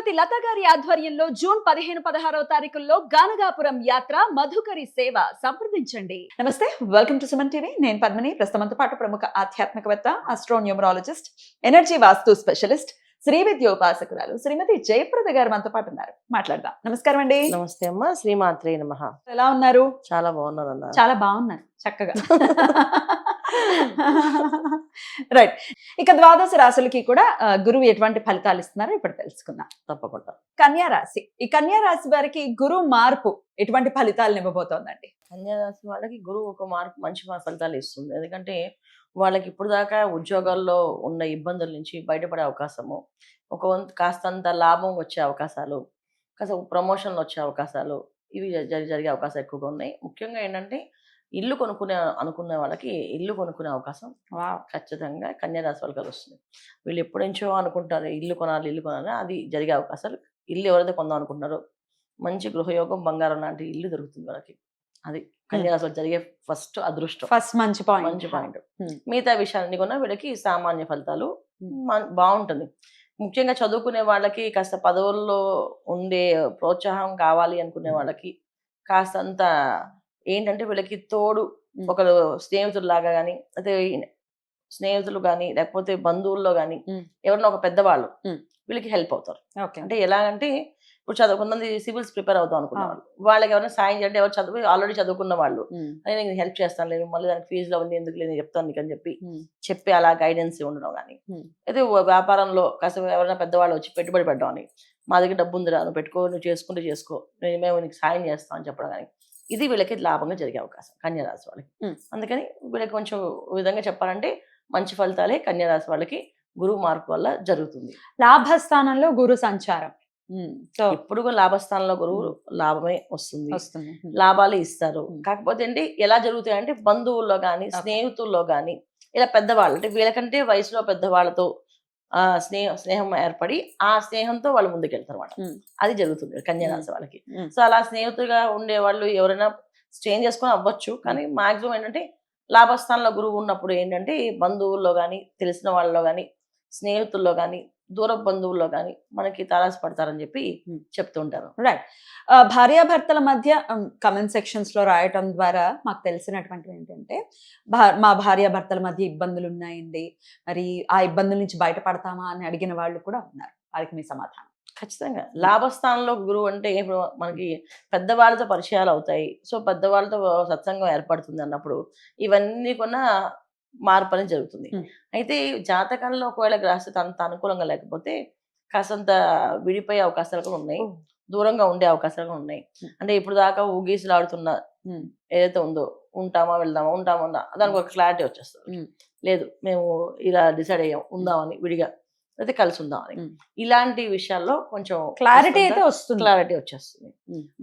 శ్రీమతి లత గారి ఆధ్వర్యంలో జూన్ 15-16 తారీఖుల్లో గానగాపురం యాత్ర మధుకరి సేవ సంప్రదించండి. నమస్తే, వెల్కమ్ టు సుమన్ టీవీ. నేను పద్మిని. ప్రస్తుతంతో పాటు ప్రముఖ ఆధ్యాత్మికవేత్త, ఆస్ట్రోన్యూమరాలజిస్ట్, ఎనర్జీ వాస్తు స్పెషలిస్ట్, శ్రీ విద్యోపాసకురాలు శ్రీమతి జయప్రద గారు మనతో పాటు ఉన్నారు. మాట్లాడదాం. నమస్కారం అండి. నమస్తే అమ్మా. శ్రీమాత్రే నమః. ఎలా ఉన్నారు? చాలా బాగున్నారు అన్న. చాలా బాగున్నారు, చక్కగా. రైట్. ఇక ద్వాదశ రాశులకి కూడా గురువు ఎటువంటి ఫలితాలు ఇస్తున్నారో ఇప్పుడు తెలుసుకుందాం. తప్పకుండా. కన్యా రాశి. ఈ కన్యా రాశి వారికి గురువు మార్పు ఎటువంటి ఫలితాలను ఇవ్వబోతోందండి? కన్యా రాశి వాళ్ళకి గురువు ఒక మార్పు మంచి ఫలితాలు ఇస్తుంది. ఎందుకంటే వాళ్ళకి ఇప్పుడు దాకా ఉద్యోగాల్లో ఉన్న ఇబ్బందుల నుంచి బయటపడే అవకాశము, కాస్తంత లాభం వచ్చే అవకాశాలు, కాస్త ప్రమోషన్లు వచ్చే అవకాశాలు, ఇవి జరిగే అవకాశాలు ఎక్కువగా ఉన్నాయి. ముఖ్యంగా ఏంటంటే ఇల్లు అనుకునే వాళ్ళకి ఇల్లు కొనుక్కునే అవకాశం ఖచ్చితంగా కన్యా రాశి వాళ్ళకి వస్తుంది. వీళ్ళు ఎప్పుడెంచో అనుకుంటారు ఇల్లు కొనాలి, అది జరిగే అవకాశాలు. ఇల్లు ఎవరైతే కొందాం అనుకుంటున్నారో మంచి గృహయోగం, బంగారం లాంటి ఇల్లు దొరుకుతుంది వాళ్ళకి. అది కన్యా రాశిలో జరిగే ఫస్ట్ అదృష్టం, ఫస్ట్ మంచి పాయింట్. మిగతా విషయాన్ని కూడా వీళ్ళకి సామాన్య ఫలితాలు బాగుంటుంది. ముఖ్యంగా చదువుకునే వాళ్ళకి కాస్త పదవుల్లో ఉండే ప్రోత్సాహం కావాలి అనుకునే వాళ్ళకి కాస్తంత ఏంటంటే వీళ్ళకి తోడు ఒకరు స్నేహితుల్లాగా కానీ, అయితే స్నేహితులు కానీ లేకపోతే బంధువుల్లో కానీ ఎవరన్నా ఒక పెద్దవాళ్ళు వీళ్ళకి హెల్ప్ అవుతారు. అంటే ఎలాగంటే ఇప్పుడు కొంతమంది సివిల్స్ ప్రిపేర్ అవుతాం అనుకున్న వాళ్ళకి ఎవరైనా సాయం చేయండి, ఎవరు ఆల్రెడీ చదువుకున్న వాళ్ళు నేను నీకు హెల్ప్ చేస్తాను, లేదు మళ్ళీ దానికి ఫీజులో ఉంది ఎందుకు లేదు చెప్తాను నీకు అని చెప్పి అలా గైడెన్స్ ఉండడం కానీ, అయితే వ్యాపారంలో కాస్త ఎవరైనా పెద్దవాళ్ళు వచ్చి పెట్టుబడి పెట్టడం అని, మా దగ్గర డబ్బు ఉందిరా నువ్వు పెట్టుకో, నువ్వు చేసుకుంటే చేసుకో, మేము నీకు సాయం చేస్తాం అని చెప్పడం కానీ, ఇది వీళ్ళకి లాభంగా జరిగే అవకాశం కన్యా రాశి వాళ్ళకి. అందుకని వీళ్ళకి కొంచెం విధంగా చెప్పాలంటే మంచి ఫలితాలే కన్యా రాశి వాళ్ళకి గురువు మార్పు వల్ల జరుగుతుంది. లాభస్థానంలో గురు సంచారం ఎప్పుడు లాభస్థానంలో గురువు లాభమే వస్తుంది, లాభాలు ఇస్తారు. కాకపోతే ఏంటి ఎలా జరుగుతాయి అంటే బంధువుల్లో కానీ స్నేహితుల్లో కానీ ఇలా పెద్దవాళ్ళు అంటే వీళ్ళకంటే వయసులో పెద్దవాళ్ళతో స్నేహం ఏర్పడి ఆ స్నేహంతో వాళ్ళు ముందుకెళ్తారు అన్నమాట. అది జరుగుతుంది కన్యా రాశి వాళ్ళకి. సో అలా స్నేహితులుగా ఉండే వాళ్ళు ఎవరైనా చేంజ్ చేసుకొని అవ్వచ్చు, కానీ మాక్సిమం ఏంటంటే లాభస్థానంలో గురువు ఉన్నప్పుడు ఏంటంటే బంధువుల్లో కానీ, తెలిసిన వాళ్ళలో కానీ, స్నేహితుల్లో కానీ, దూర బంధువుల్లో కానీ మనకి తారాసపడతారని చెప్పి చెప్తుంటారు. రైట్. భార్యాభర్తల మధ్య కమెంట్ సెక్షన్స్ లో రాయటం ద్వారా మాకు తెలిసినటువంటివి ఏంటంటే, మా భార్యాభర్తల మధ్య ఇబ్బందులు ఉన్నాయండి, మరి ఆ ఇబ్బందుల నుంచి బయటపడతామా అని అడిగిన వాళ్ళు కూడా ఉన్నారు. వాళ్ళకి మీ సమాధానం? ఖచ్చితంగా లాభస్థానంలో గురువు అంటే ఇప్పుడు మనకి పెద్దవాళ్ళతో పరిచయాలు అవుతాయి. సో పెద్దవాళ్ళతో సత్సంగం ఏర్పడుతుంది అన్నప్పుడు ఇవన్నీ కూడా మార్పు అనేది జరుగుతుంది. అయితే జాతకంలో ఒకవేళ గ్రహస్థితి అంత అనుకూలంగా లేకపోతే కాసంత విడిపోయే అవకాశాలు కూడా ఉన్నాయి, దూరంగా ఉండే అవకాశాలు కూడా ఉన్నాయి. అంటే ఇప్పుడు దాకా ఊగీసులాడుతున్న ఏదైతే ఉందో ఉంటామా వెళ్దామా దానికి ఒక క్లారిటీ వచ్చేస్తుంది. లేదు మేము ఇలా డిసైడ్ అయ్యాం ఉందామని, విడిగా అయితే కలిసి ఉందామని, ఇలాంటి విషయాల్లో కొంచెం క్లారిటీ వచ్చేస్తుంది.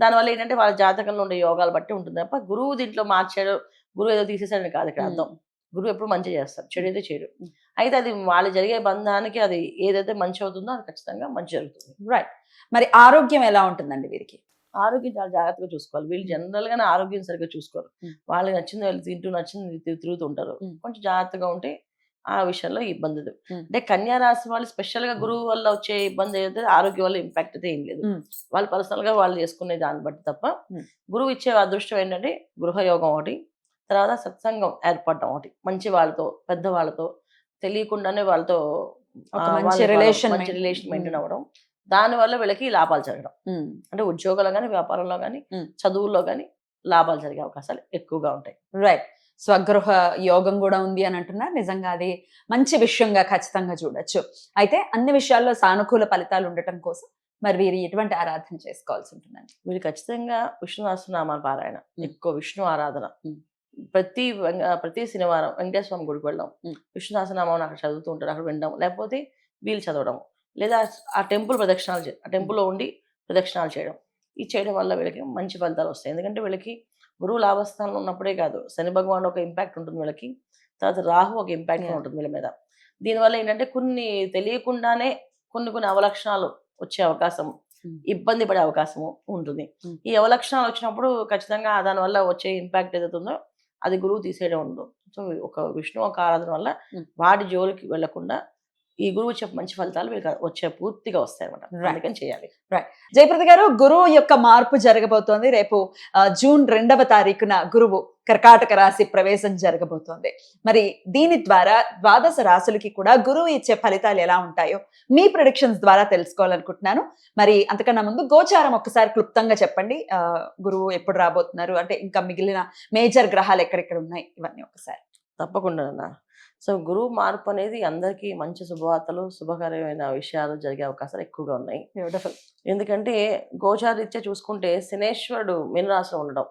దానివల్ల ఏంటంటే వాళ్ళ జాతకంలో ఉండే యోగాలు బట్టి ఉంటుంది తప్ప గురువు దీంట్లో మార్చాడు, గురువు ఏదో తీసేసాడని కాదు ఇక్కడ అర్థం. గురువు ఎప్పుడు మంచి చేస్తాడు, చెడు అయితే చెడు. అయితే అది వాళ్ళు జరిగే బంధానికి అది ఏదైతే మంచి అవుతుందో అది ఖచ్చితంగా మంచి జరుగుతుంది. రైట్. మరి ఆరోగ్యం ఎలా ఉంటుందండి వీరికి? ఆరోగ్యం చాలా జాగ్రత్తగా చూసుకోవాలి. వీళ్ళు జనరల్ గానే ఆరోగ్యం సరిగ్గా చూసుకోరు. వాళ్ళకి నచ్చింది వాళ్ళు తింటూ నచ్చింది తిరుగుతూ ఉంటారు. కొంచెం జాగ్రత్తగా ఉంటే ఆ విషయంలో ఇబ్బంది. అంటే కన్యా రాశి వాళ్ళు స్పెషల్ గా గురువు వల్ల వచ్చే ఇబ్బంది అయితే ఆరోగ్యం వల్ల ఇంపాక్ట్ అయితే ఏం లేదు. వాళ్ళు పర్సనల్ గా వాళ్ళు చేసుకునే దాన్ని బట్టి తప్ప గురువు ఇచ్చే అదృష్టం ఏంటంటే గృహయోగం ఒకటి, తర్వాత సత్సంగం ఏర్పడటం ఒకటి, మంచి వాళ్ళతో పెద్దవాళ్ళతో తెలియకుండానే వాళ్ళతో మంచి రిలేషన్ మెయింటైన్ అవ్వడం, దానివల్ల వీళ్ళకి లాభాలు జరగడం. అంటే ఉద్యోగాల్లో కానీ, వ్యాపారంలో కానీ, చదువుల్లో కానీ లాభాలు జరిగే అవకాశాలు ఎక్కువగా ఉంటాయి. రైట్. స్వగృహ యోగం కూడా ఉంది అని అంటున్నారు. నిజంగా అది మంచి విషయంగా ఖచ్చితంగా చూడొచ్చు. అయితే అన్ని విషయాల్లో సానుకూల ఫలితాలు ఉండటం కోసం మరి వీరు ఎటువంటి ఆరాధన చేసుకోవాల్సి ఉంటుందండి? వీరు ఖచ్చితంగా విష్ణు సహస్రనామాల పారాయణ, ఎక్కువ విష్ణు ఆరాధన. ప్రతి శనివారం వెంకటేశ్వర స్వామి గుడికి వెళ్ళడం, విష్ణు సహస్రనామం అక్కడ చదువుతూ ఉంటారు, అక్కడ వినడం, లేకపోతే వీళ్ళు చదవడం, లేదా ఆ టెంపుల్ ప్రదక్షిణాలు చేయడం, ఆ టెంపుల్లో ఉండి ప్రదక్షిణాలు చేయడం. ఇది చేయడం వల్ల వీళ్ళకి మంచి ఫలితాలు వస్తాయి. ఎందుకంటే వీళ్ళకి గురువు లాభస్థానంలో ఉన్నప్పుడే కాదు, శని భగవానుడు ఒక ఇంపాక్ట్ ఉంటుంది వీళ్ళకి, తర్వాత రాహు ఒక ఇంపాక్ట్ ఉంటుంది వీళ్ళ మీద. దీనివల్ల ఏంటంటే కొన్ని తెలియకుండానే కొన్ని అవలక్షణాలు వచ్చే అవకాశం, ఇబ్బంది పడే అవకాశము ఉంటుంది. ఈ అవలక్షణాలు వచ్చినప్పుడు ఖచ్చితంగా దానివల్ల వచ్చే ఇంపాక్ట్ ఏదైతే ఉందో అది గురువు తీసేయడం ఉండదు. సో ఒక విష్ణు ఒక ఆరాధన వల్ల వాడి జోలికి వెళ్లకుండా ఈ గురువు వచ్చే మంచి ఫలితాలు వీళ్ళకి వచ్చే పూర్తిగా వస్తాయి అనమాట. Right. అందుకని చేయాలి. జయప్రద గారు, గురువు యొక్క మార్పు జరగబోతోంది. రేపు జూన్ 2వ తారీఖున గురువు కర్కాటక రాశి ప్రవేశం జరగబోతోంది. మరి దీని ద్వారా ద్వాదశ రాశులకి కూడా గురువు ఇచ్చే ఫలితాలు ఎలా ఉంటాయో మీ ప్రొడిక్షన్స్ ద్వారా తెలుసుకోవాలనుకుంటున్నాను. మరి అంతకన్నా ముందు గోచారం ఒక్కసారి క్లుప్తంగా చెప్పండి. గురువు ఎప్పుడు రాబోతున్నారు, అంటే ఇంకా మిగిలిన మేజర్ గ్రహాలు ఎక్కడెక్కడ ఉన్నాయి, ఇవన్నీ ఒకసారి. తప్పకుండా అన్న. సో గురువు మార్పు అనేది అందరికీ మంచి శుభవార్తలు, శుభకరమైన విషయాలు జరిగే అవకాశాలు ఎక్కువగా ఉన్నాయి. బ్యూటిఫుల్. ఎందుకంటే గోచారీత్యా చూసుకుంటే శనేశ్వరుడు మీనరాశిలో ఉండడం,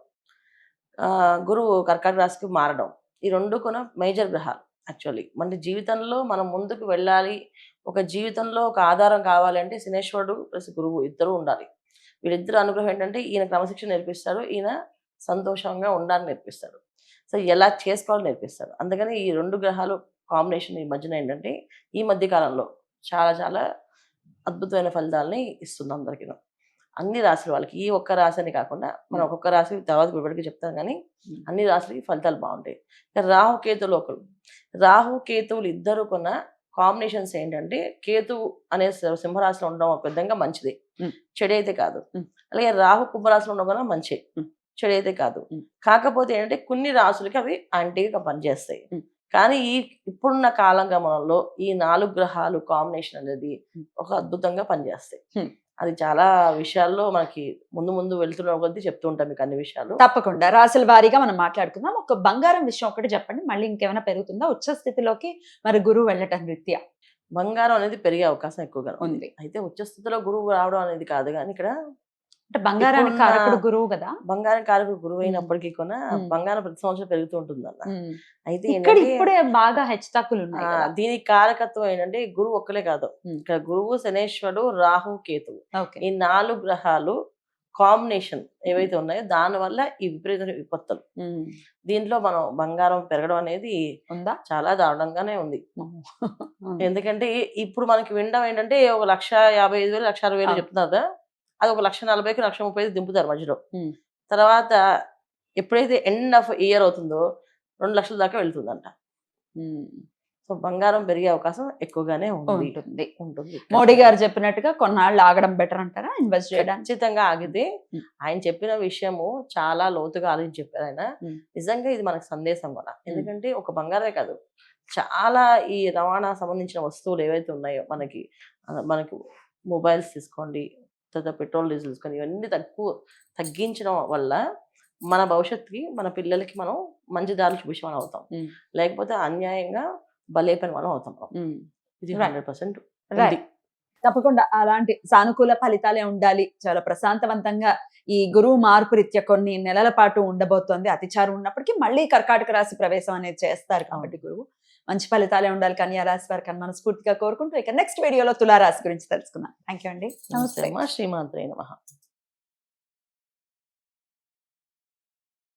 గురువు కర్కాటక రాశికి మారడం, ఈ రెండు కూడా మేజర్ గ్రహాలు. యాక్చువల్లీ మన జీవితంలో మనం ముందుకు వెళ్ళాలి, ఒక జీవితంలో ఒక ఆధారం కావాలి అంటే శనేశ్వరుడు ప్లస్ గురువు ఇద్దరు ఉండాలి. వీళ్ళిద్దరు అనుగ్రహం ఏంటంటే ఈయన క్రమశిక్షణ నేర్పిస్తారు, ఈయన సంతోషంగా ఉండాలని నేర్పిస్తాడు. సో ఎలా చేసుకోవాలో నేర్పిస్తాడు. అందుకని ఈ రెండు గ్రహాలు కాంబినేషన్ ఈ మధ్యన ఏంటంటే ఈ మధ్య కాలంలో చాలా చాలా అద్భుతమైన ఫలితాలని ఇస్తుంది అందరికీ, అన్ని రాశుల వాళ్ళకి. ఈ ఒక్క రాశి అని కాకుండా మనం ఒక్కొక్క రాశి తర్వాత వివరికి చెప్తాం, కానీ అన్ని రాశులకి ఫలితాలు బాగుంటాయి. రాహుకేతువులు రాహుకేతువులు ఇద్దరు కొన్న కాంబినేషన్స్ ఏంటంటే కేతువు అనే సింహరాశిలో ఉండడం ఒక విధంగా మంచిది, చెడైతే కాదు. అలాగే రాహు కుంభరాశిలో ఉండడం కూడా మంచి, చెడైతే కాదు. కాకపోతే ఏంటంటే కొన్ని రాశులకి అవి యాంటీగా పనిచేస్తాయి. కానీ ఇప్పుడున్న కాలం గమనంలో ఈ 4 గ్రహాలు కాంబినేషన్ అనేది ఒక అద్భుతంగా పనిచేస్తాయి. అది చాలా విషయాల్లో మనకి ముందు ముందు వెళ్తున్న కొద్దీ చెప్తూ ఉంటాం మీకు అన్ని విషయాలు. తప్పకుండా రాశుల వారీగా మనం మాట్లాడుకుందాం. ఒక బంగారం విషయం ఒకటి చెప్పండి, మళ్ళీ ఇంకేమైనా పెరుగుతుందా ఉచ్చ స్థితిలోకి మరి గురువు వెళ్ళటం రీత్యా? బంగారం అనేది పెరిగే అవకాశం ఎక్కువగా ఉంది. అయితే ఉచ్చస్థితిలో గురువు రావడం అనేది కాదు, కానీ ఇక్కడ అంటే బంగారానికి కారకుడు గురువు కదా. బంగారం కారకుడు గురువు అయినప్పటికీ కూడా బంగారం ప్రతి సంవత్సరం పెరుగుతూ ఉంటుంది అన్న. అయితే ఇప్పుడే బాగా హెచ్చుతగ్గులు ఉన్నాయి. దీనికి కారకత్వం ఏంటంటే గురువు ఒక్కలే కాదు, ఇక్కడ గురువు, శనేశ్వరుడు, రాహు, కేతువు, ఈ 4 గ్రహాలు కాంబినేషన్ ఏవైతే ఉన్నాయో దాని వల్ల ఈ విపరీత విపత్తులు. దీంట్లో మనం బంగారం పెరగడం అనేది ఉందా, చాలా దారుణంగానే ఉంది. ఎందుకంటే ఇప్పుడు మనకి వినడం ఏంటంటే 1,55,000 1,60,000 చెప్తున్నారు, అది 1,40,000 1,30,000 దింపుతారు మధ్యలో. తర్వాత ఎప్పుడైతే ఎండ్ ఆఫ్ ఇయర్ అవుతుందో 2 లక్షల దాకా వెళ్తుందంట. సో బంగారం పెరిగే అవకాశం ఎక్కువగానే ఉంటుంది. మోడీ గారు చెప్పినట్టుగా కొన్నాళ్ళు ఆగడం బెటర్ అంటారా ఇన్వెస్ట్ చేయడానికి? ఖచ్చితంగా ఆగితే. ఆయన చెప్పిన విషయము చాలా లోతుగా ఆలోచించి చెప్పారు ఆయన. నిజంగా ఇది మనకు సందేశం కూడా. ఎందుకంటే ఒక బంగారమే కాదు, చాలా ఈ రవాణా సంబంధించిన వస్తువులు ఏవైతే ఉన్నాయో మనకి మొబైల్స్ తీసుకోండి, తర్వాత పెట్రోల్ డీజిల్ తీసుకొని, ఇవన్నీ తగ్గించడం వల్ల మన భవిష్యత్తుకి మన పిల్లలకి మనం మంచి దారి చూపించే మనం అవుతాం, లేకపోతే అన్యాయంగా బలైపోయిన మనం అవుతాం. ఇది 100% తప్పకుండా అలాంటి సానుకూల ఫలితాలే ఉండాలి. చాలా ప్రశాంతవంతంగా ఈ గురువు మార్పు రీత్యా కొన్ని నెలల పాటు ఉండబోతోంది. అతిచారం ఉన్నప్పటికీ మళ్ళీ కర్కాటక రాశి ప్రవేశం అనేది చేస్తారు కాబట్టి గురువు మంచి ఫలితాలే ఉండాలి కన్యా రాశి వారికి అని మనస్ఫూర్తిగా కోరుకుంటూ ఇక నెక్స్ట్ వీడియోలో తులారాశి గురించి తెలుసుకుందాం. థ్యాంక్ యూ అండి. నమస్తే. శ్రీమాత్రే నమః.